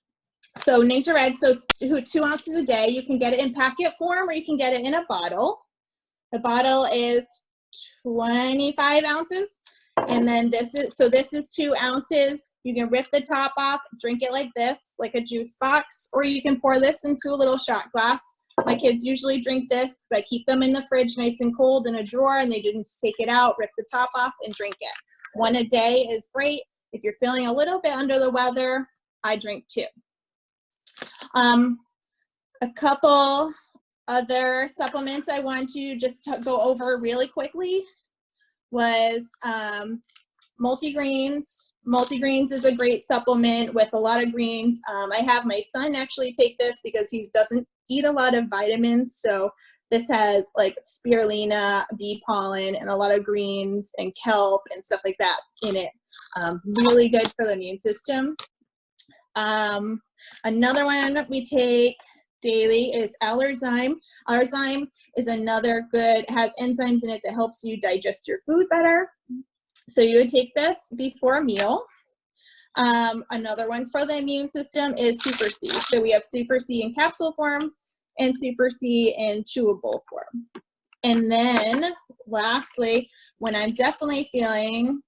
So Ninja Red, so 2 ounces a day. You can get it in packet form or you can get it in a bottle. The bottle is 25 ounces. And then this is 2 ounces. You can rip the top off, drink it like this, like a juice box, or you can pour this into a little shot glass. My kids usually drink this because I keep them in the fridge nice and cold in a drawer, and they didn't take it out, rip the top off, and drink it. 1 a day is great. If you're feeling a little bit under the weather, I drink 2. A couple other supplements I want to just go over really quickly was multigreens. Multigreens is a great supplement with a lot of greens. I have my son actually take this because he doesn't eat a lot of vitamins. So this has like spirulina, bee pollen, and a lot of greens and kelp and stuff like that in it. Really good for the immune system. Another one we take daily is Allerzyme. Allerzyme is another good, has enzymes in it that helps you digest your food better. So you would take this before a meal. Another one for the immune system is Super C. So we have Super C in capsule form and Super C in chewable form. And then lastly, when I'm definitely feeling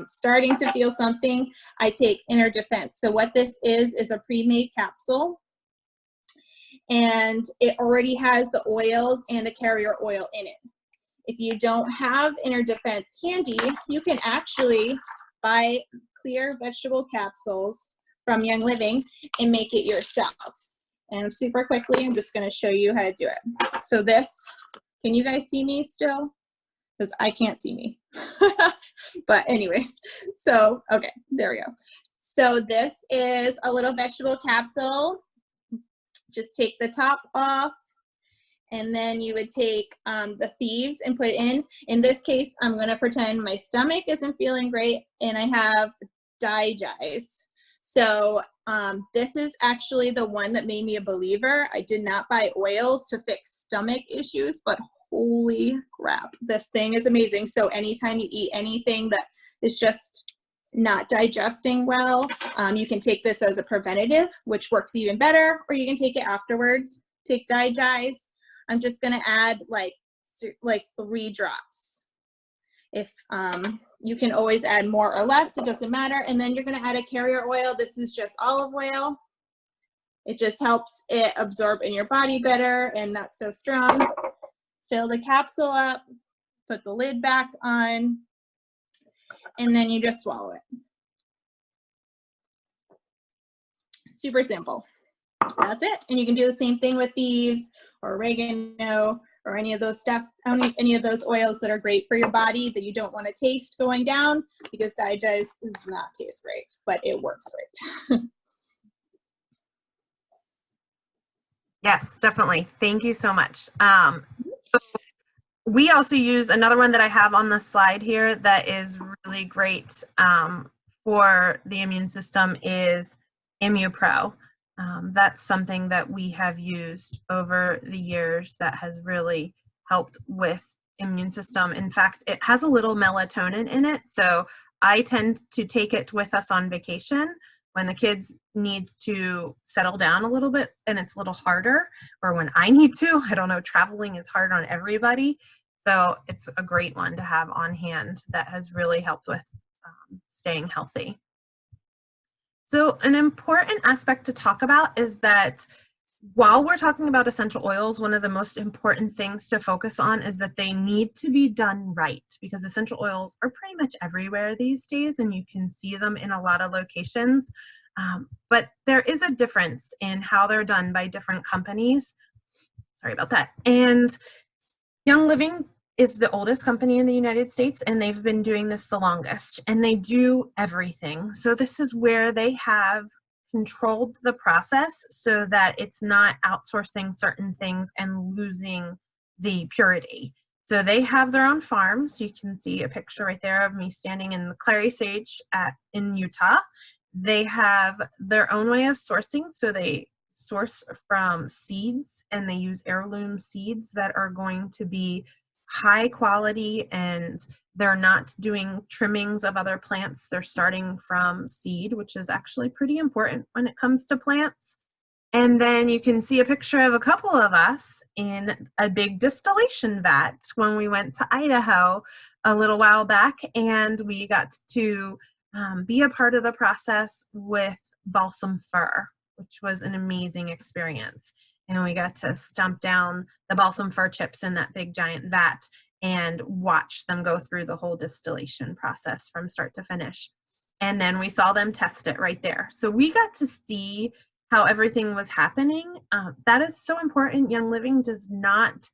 starting to feel something, I take Inner Defense. So what this is a pre-made capsule, and it already has the oils and a carrier oil in it. If you don't have Inner Defense handy, you can actually buy clear vegetable capsules from Young Living and make it yourself. And super quickly, I'm just going to show you how to do it. So this, can you guys see me still? Because I can't see me. But anyways, so, okay, there we go. So this is a little vegetable capsule. Just take the top off, and then you would take the thieves and put it in. In this case, I'm going to pretend my stomach isn't feeling great and I have digestion. So This is actually the one that made me a believer. I did not buy oils to fix stomach issues, but holy crap, this thing is amazing. So anytime you eat anything that is just not digesting well, you can take this as a preventative, which works even better, or you can take it afterwards. Take Digest. I'm just gonna add like 3 drops. If you can always add more or less, it doesn't matter. And then you're gonna add a carrier oil. This is just olive oil. It just helps it absorb in your body better and not so strong. Fill the capsule up, put the lid back on, and then you just swallow it. Super simple. That's it. And you can do the same thing with thieves or oregano or any of those any of those oils that are great for your body that you don't want to taste going down, because Digest does not taste great, but it works great.
Yes, definitely. Thank you so much. We also use another one that I have on the slide here that is really great for the immune system is ImmuPro. That's something that we have used over the years that has really helped with immune system. In fact, it has a little melatonin in it, so I tend to take it with us on vacation when the kids need to settle down a little bit and it's a little harder, or when I need to. I don't know, traveling is hard on everybody, so it's a great one to have on hand that has really helped with staying healthy. So an important aspect to talk about is that while we're talking about essential oils, one of the most important things to focus on is that they need to be done right, because essential oils are pretty much everywhere these days and you can see them in a lot of locations. But there is a difference in how they're done by different companies. Sorry about that. And Young Living is the oldest company in the United States, and they've been doing this the longest, and they do everything. So this is where they have controlled the process so that it's not outsourcing certain things and losing the purity. So they have their own farms. You can see a picture right there of me standing in the clary sage in Utah. They have their own way of sourcing. So they source from seeds, and they use heirloom seeds that are going to be high quality, and they're not doing trimmings of other plants. They're starting from seed, which is actually pretty important when it comes to plants. And then you can see a picture of a couple of us in a big distillation vat when we went to Idaho a little while back, and we got to be a part of the process with balsam fir, which was an amazing experience. And we got to stomp down the balsam fir chips in that big giant vat and watch them go through the whole distillation process from start to finish. And then we saw them test it right there. So we got to see how everything was happening. That is so important. Young Living does not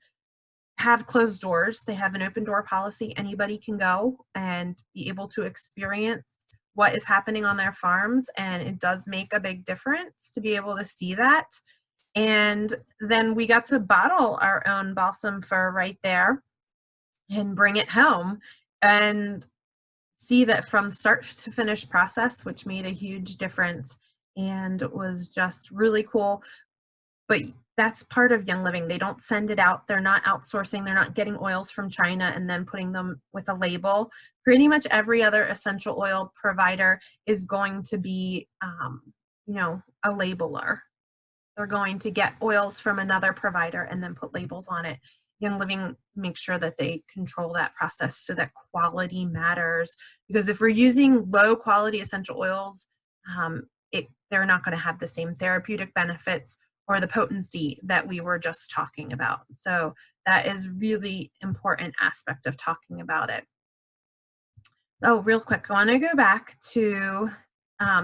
have closed doors. They have an open door policy. Anybody can go and be able to experience what is happening on their farms, and it does make a big difference to be able to see that. And then we got to bottle our own balsam fir right there and bring it home and see that from start to finish process, which made a huge difference and was just really cool. But that's part of Young Living. They don't send it out. They're not outsourcing. They're not getting oils from China and then putting them with a label. Pretty much every other essential oil provider is going to be, a labeler. They're going to get oils from another provider and then put labels on it. Young Living makes sure that they control that process so that quality matters. Because if we're using low quality essential oils, they're not going to have the same therapeutic benefits or the potency that we were just talking about. So that is really important aspect of talking about it. Oh, real quick, I want to go back to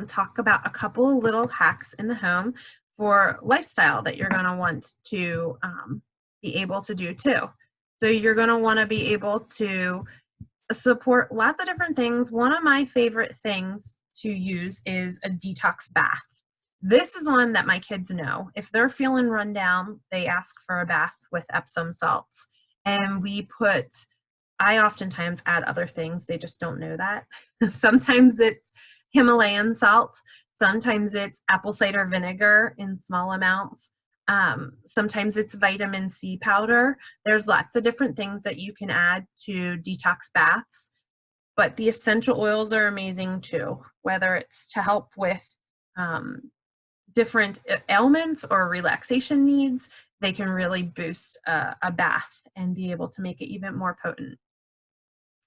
talk about a couple of little hacks in the home for lifestyle that you're going to want to be able to do too. So you're going to want to be able to support lots of different things. One of my favorite things to use is a detox bath. This is one that my kids know. If they're feeling run down, they ask for a bath with Epsom salts. And I oftentimes add other things. They just don't know that. Sometimes it's Himalayan salt. Sometimes it's apple cider vinegar in small amounts. Sometimes it's vitamin C powder. There's lots of different things that you can add to detox baths, but the essential oils are amazing too, whether it's to help with different ailments or relaxation needs. They can really boost a bath and be able to make it even more potent.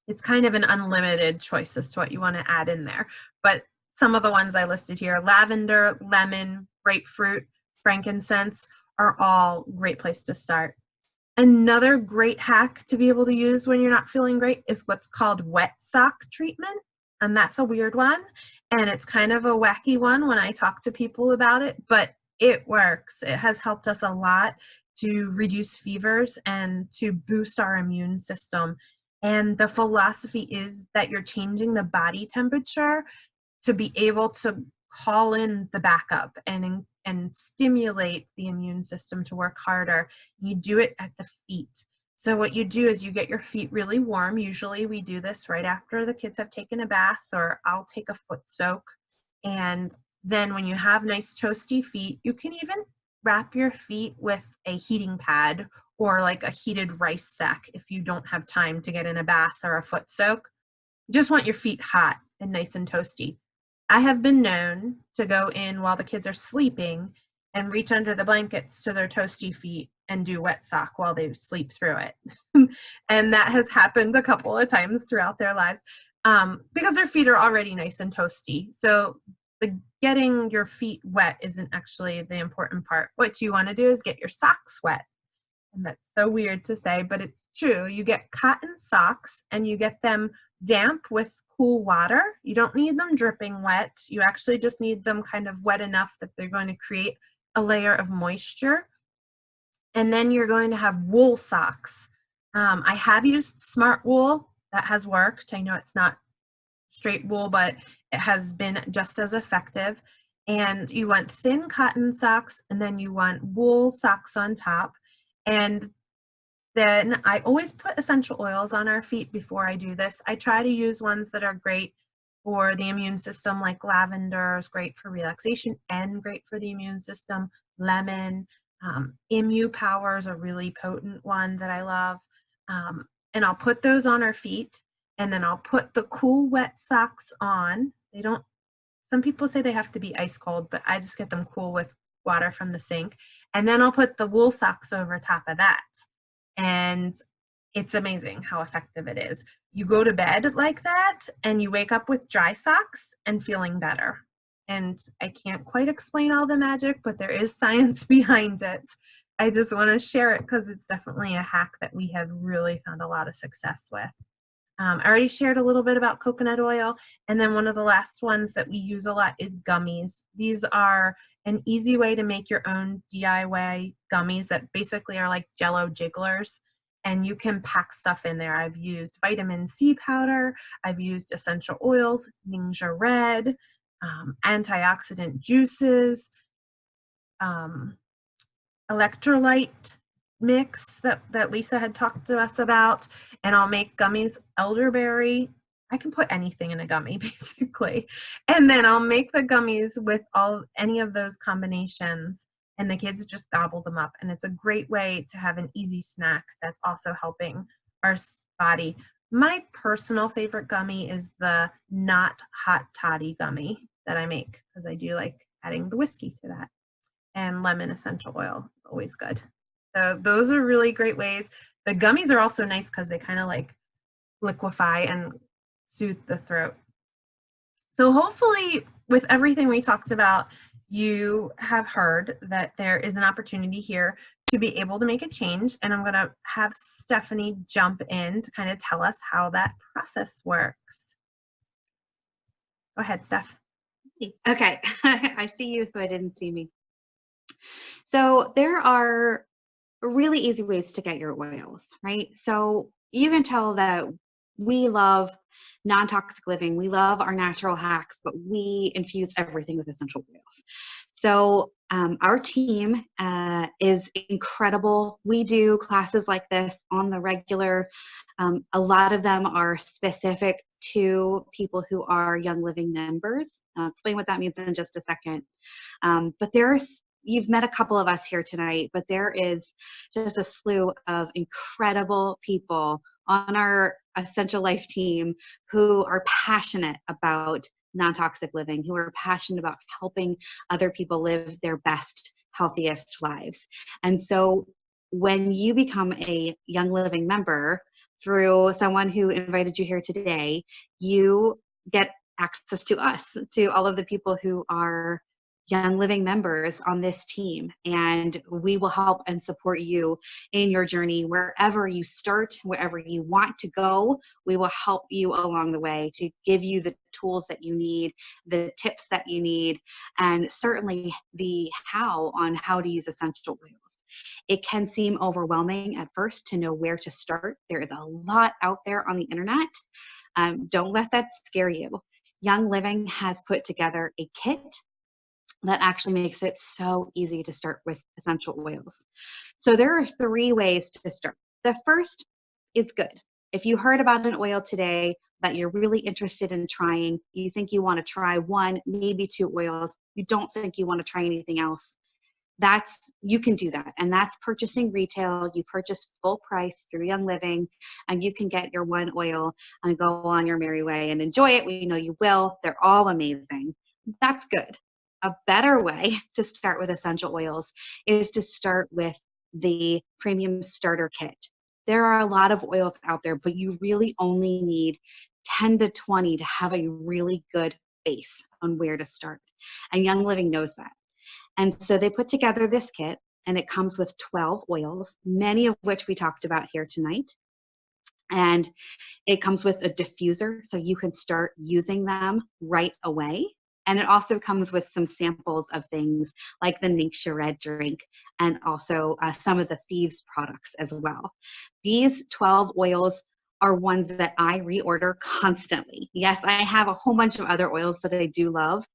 It's kind of an unlimited choice as to what you want to add in there. But some of the ones I listed here, lavender, lemon, grapefruit, frankincense, are all great place to start. Another great hack to be able to use when you're not feeling great is what's called wet sock treatment. And that's a weird one. And it's kind of a wacky one when I talk to people about it, but it works. It has helped us a lot to reduce fevers and to boost our immune system. And the philosophy is that you're changing the body temperature to be able to call in the backup and stimulate the immune system to work harder. You do it at the feet. So what you do is you get your feet really warm. Usually we do this right after the kids have taken a bath, or I'll take a foot soak. And then when you have nice toasty feet, you can even wrap your feet with a heating pad or like a heated rice sack if you don't have time to get in a bath or a foot soak. You just want your feet hot and nice and toasty. I have been known to go in while the kids are sleeping and reach under the blankets to their toasty feet and do wet sock while they sleep through it. And that has happened a couple of times throughout their lives because their feet are already nice and toasty. So getting your feet wet isn't actually the important part. What you want to do is get your socks wet. And that's so weird to say, but it's true. You get cotton socks and you get them damp with cool water. You don't need them dripping wet. You actually just need them kind of wet enough that they're going to create a layer of moisture. And then you're going to have wool socks. I have used smart wool. That has worked. I know it's not straight wool, but it has been just as effective. And you want thin cotton socks, and then you want wool socks on top. And then I always put essential oils on our feet before I do this. I try to use ones that are great for the immune system, like lavender is great for relaxation and great for the immune system. Lemon, Imu Power is a really potent one that I love. And I'll put those on our feet, and then I'll put the cool wet socks on. Some people say they have to be ice cold, but I just get them cool with water from the sink. And then I'll put the wool socks over top of that. And it's amazing how effective it is. You go to bed like that and you wake up with dry socks and feeling better. And I can't quite explain all the magic, but there is science behind it. I just want to share it because it's definitely a hack that we have really found a lot of success with. I already shared a little bit about coconut oil, and then one of the last ones that we use a lot is gummies. These are an easy way to make your own DIY gummies that basically are like Jell-O jigglers, and you can pack stuff in there. I've used vitamin C powder, I've used essential oils, Ninja Red, antioxidant juices, electrolyte mix that Lisa had talked to us about, and I'll make gummies, elderberry. I can put anything in a gummy basically. And then I'll make the gummies with any of those combinations, and the kids just gobble them up. And it's a great way to have an easy snack that's also helping our body. My personal favorite gummy is the not hot toddy gummy that I make because I do like adding the whiskey to that. And lemon essential oil is always good. So those are really great ways. The gummies are also nice because they kind of like liquefy and soothe the throat. So hopefully with everything we talked about, you have heard that there is an opportunity here to be able to make a change. And I'm going to have Stephanie jump in to kind of tell us how that process works. Go ahead, Steph.
Okay, I see you, so I didn't see me. So there are really easy ways to get your oils, right? So you can tell that we love non-toxic living. We love our natural hacks, but we infuse everything with essential oils. So our team is incredible. We do classes like this on the regular. A lot of them are specific to people who are Young Living members. I'll explain what that means in just a second. But you've met a couple of us here tonight, but there is just a slew of incredible people on our Essential Life team who are passionate about non-toxic living, who are passionate about helping other people live their best, healthiest lives. And so when you become a Young Living member through someone who invited you here today, you get access to us, to all of the people who are Young Living members on this team, and we will help and support you in your journey wherever you start, wherever you want to go. We will help you along the way to give you the tools that you need, the tips that you need, and certainly the how on how to use essential oils. It can seem overwhelming at first to know where to start. There is a lot out there on the internet. Don't let that scare you. Young Living has put together a kit that actually makes it so easy to start with essential oils. So there are 3 ways to start. The first is good. If you heard about an oil today that you're really interested in trying, you think you want to try 1, maybe 2 oils, you don't think you want to try anything else, you can do that. And that's purchasing retail. You purchase full price through Young Living, and you can get your 1 oil and go on your merry way and enjoy it. We know you will. They're all amazing. That's good. A better way to start with essential oils is to start with the premium starter kit. There are a lot of oils out there, but you really only need 10 to 20 to have a really good base on where to start. And Young Living knows that. And so they put together this kit, and it comes with 12 oils, many of which we talked about here tonight. And it comes with a diffuser, so you can start using them right away. And it also comes with some samples of things like the Ningxia Red drink, and also some of the Thieves products as well. These 12 oils are ones that I reorder constantly. Yes, I have a whole bunch of other oils that I do love,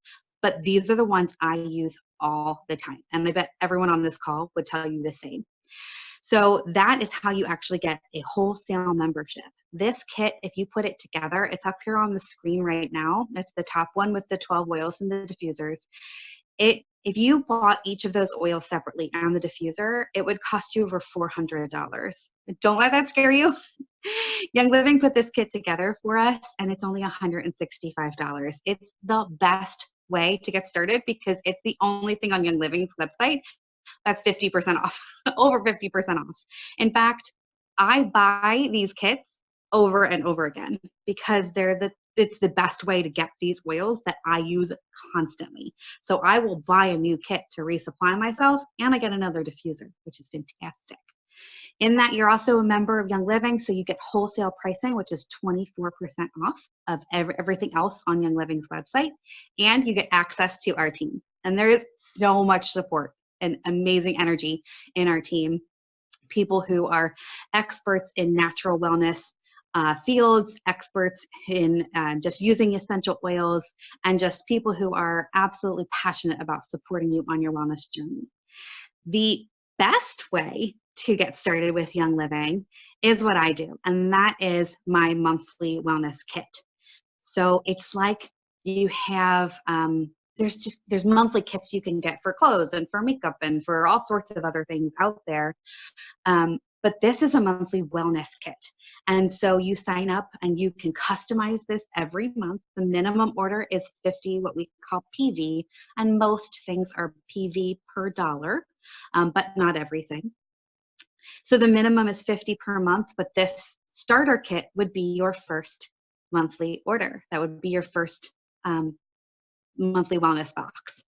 but these are the ones I use all the time. And I bet everyone on this call would tell you the same. So that is how you actually get a wholesale membership. This kit, if you put it together, it's up here on the screen right now. It's the top one with the 12 oils and the diffusers. If you bought each of those oils separately and the diffuser, it would cost you over $400. Don't let that scare you. Young Living put this kit together for us, and it's only $165. It's the best way to get started because it's the only thing on Young Living's website that's 50% off, over 50% off. In fact, I buy these kits over and over again because it's the best way to get these oils that I use constantly. So I will buy a new kit to resupply myself, and I get another diffuser, which is fantastic. In that, you're also a member of Young Living, so you get wholesale pricing, which is 24% off of everything else on Young Living's website, and you get access to our team. And there is so much support and amazing energy in our team. People who are experts in natural wellness fields, experts in just using essential oils, and just people who are absolutely passionate about supporting you on your wellness journey. The best way to get started with Young Living is what I do, and that is my monthly wellness kit. So it's like you have there's monthly kits you can get for clothes and for makeup and for all sorts of other things out there. But this is a monthly wellness kit. And so you sign up and you can customize this every month. The minimum order is 50, what we call PV, and most things are PV per dollar, but not everything. So the minimum is 50 per month, but this starter kit would be your first monthly order. That would be your first monthly wellness box.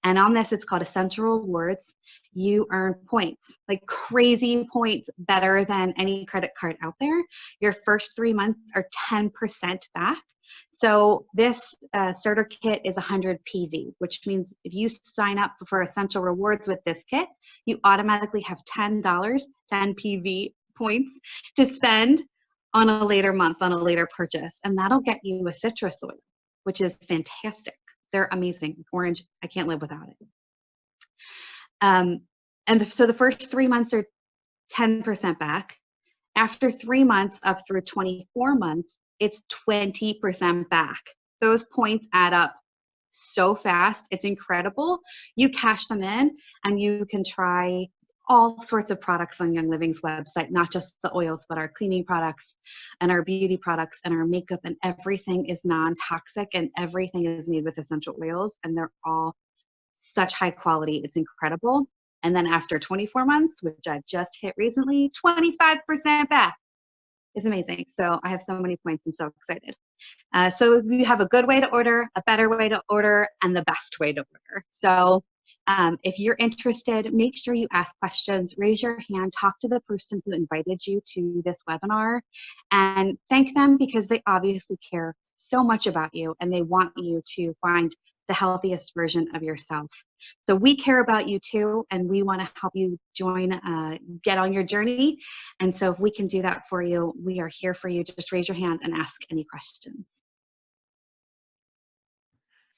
And on this, it's called Essential Rewards. You earn points, like crazy points, better than any credit card out there. Your first 3 months are 10% back. So this starter kit is 100 PV, which means if you sign up for Essential Rewards with this kit, you automatically have $10, 10 PV points to spend on a later month, on a later purchase. And that'll get you a citrus oil, which is fantastic. They're amazing. Orange, I can't live without it. So the first 3 months are 10% back. After 3 months up through 24 months, it's 20% back. Those points add up so fast. It's incredible. You cash them in and you can try all sorts of products on Young Living's website, not just the oils, but our cleaning products and our beauty products and our makeup, and everything is non-toxic and everything is made with essential oils, and they're all such high quality. It's incredible. And then after 24 months, which I just hit recently, 25% back. It's amazing. So I have so many points. I'm so excited. So you have a good way to order, a better way to order, and the best way to order. So if you're interested, make sure you ask questions, raise your hand, talk to the person who invited you to this webinar, and thank them because they obviously care so much about you and they want you to find the healthiest version of yourself. So we care about you too, and we want to help you join, get on your journey. And so if we can do that for you, we are here for you. Just raise your hand and ask any questions.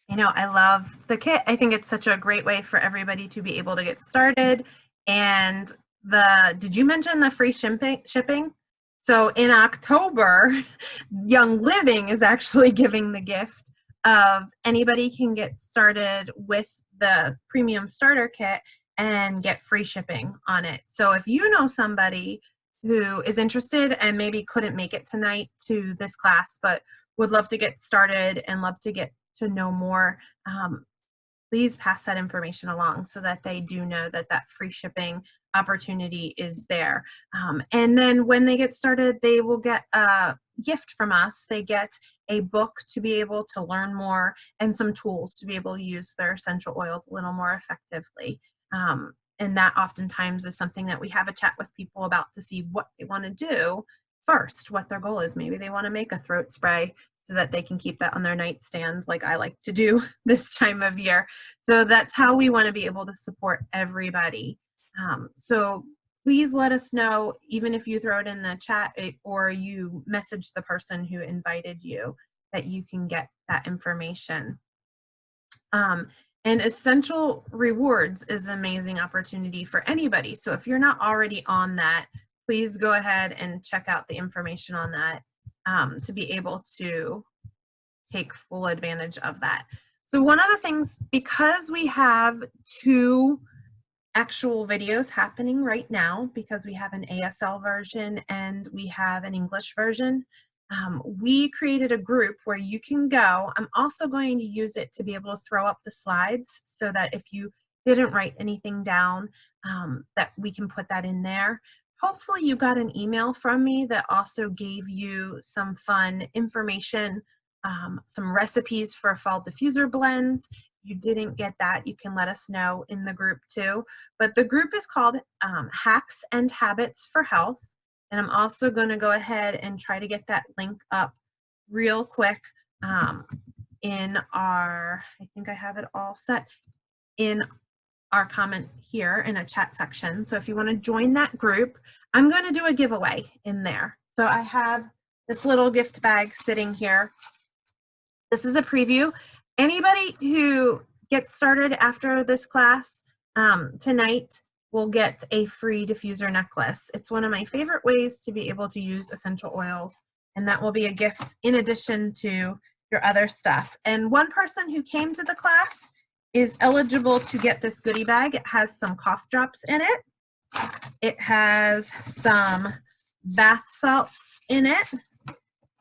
You know, I love the kit. I think it's such a great way for everybody to be able to get started. And did you mention the free shipping? So in October, Young Living is actually giving the gift of anybody can get started with the premium starter kit and get free shipping on it. So if you know somebody who is interested and maybe couldn't make it tonight to this class, but would love to get started and love to get to know more, please pass that information along so that they do know that that free shipping opportunity is there. And then when they get started, they will get a gift from us. They get a book to be able to learn more and some tools to be able to use their essential oils a little more effectively. And that oftentimes is something that we have a chat with people about to see what they want to do first, what their goal is. Maybe they want to make a throat spray so that they can keep that on their nightstands like I like to do this time of year. So that's how we want to be able to support everybody. So please let us know, even if you throw it in the chat or you message the person who invited you, that you can get that information. And Essential Rewards is an amazing opportunity for anybody. So if you're not already on that, please go ahead and check out the information on that to be able to take full advantage of that. So one of the things, because we have 2 actual videos happening right now, because we have an ASL version and we have an English version, we created a group where you can go. I'm also going to use it to be able to throw up the slides so that if you didn't write anything down, that we can put that in there. Hopefully you got an email from me that also gave you some fun information, some recipes for fall diffuser blends. You didn't get that, you can let us know in the group too. But the group is called Hacks and Habits for Health. And I'm also going to go ahead and try to get that link up real quick in our, I think I have it all set in our comment here in a chat section. So if you want to join that group, I'm going to do a giveaway in there. So I have this little gift bag sitting here. This is a preview. Anybody who gets started after this class tonight will get a free diffuser necklace. It's one of my favorite ways to be able to use essential oils, and that will be a gift in addition to your other stuff. And one person who came to the class is eligible to get this goodie bag. It has some cough drops in it. It has some bath salts in it.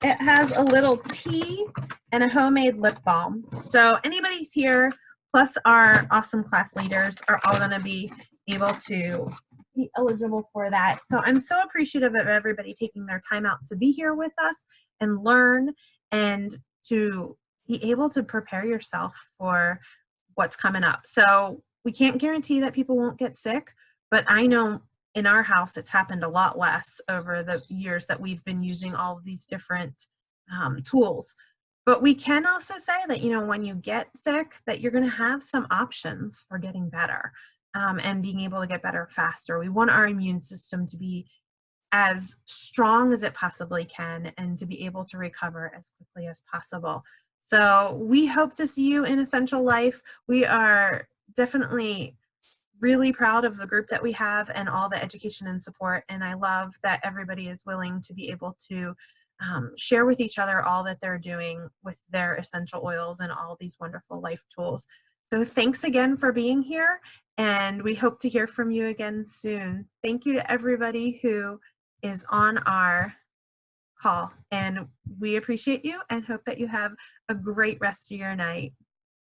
It has a little tea and a homemade lip balm. So anybody's here, plus our awesome class leaders, are all going to be able to be eligible for that. So I'm so appreciative of everybody taking their time out to be here with us and learn and to be able to prepare yourself for what's coming up. So we can't guarantee that people won't get sick, but I know in our house it's happened a lot less over the years that we've been using all of these different tools. But we can also say that, you know, when you get sick, that you're going to have some options for getting better and being able to get better faster. We want our immune system to be as strong as it possibly can and to be able to recover as quickly as possible. So we hope to see you in Essential Life. We are definitely really proud of the group that we have and all the education and support. And I love that everybody is willing to be able to share with each other all that they're doing with their essential oils and all these wonderful life tools. So thanks again for being here, and we hope to hear from you again soon. Thank you to everybody who is on our call, and we appreciate you and hope that you have a great rest of your night.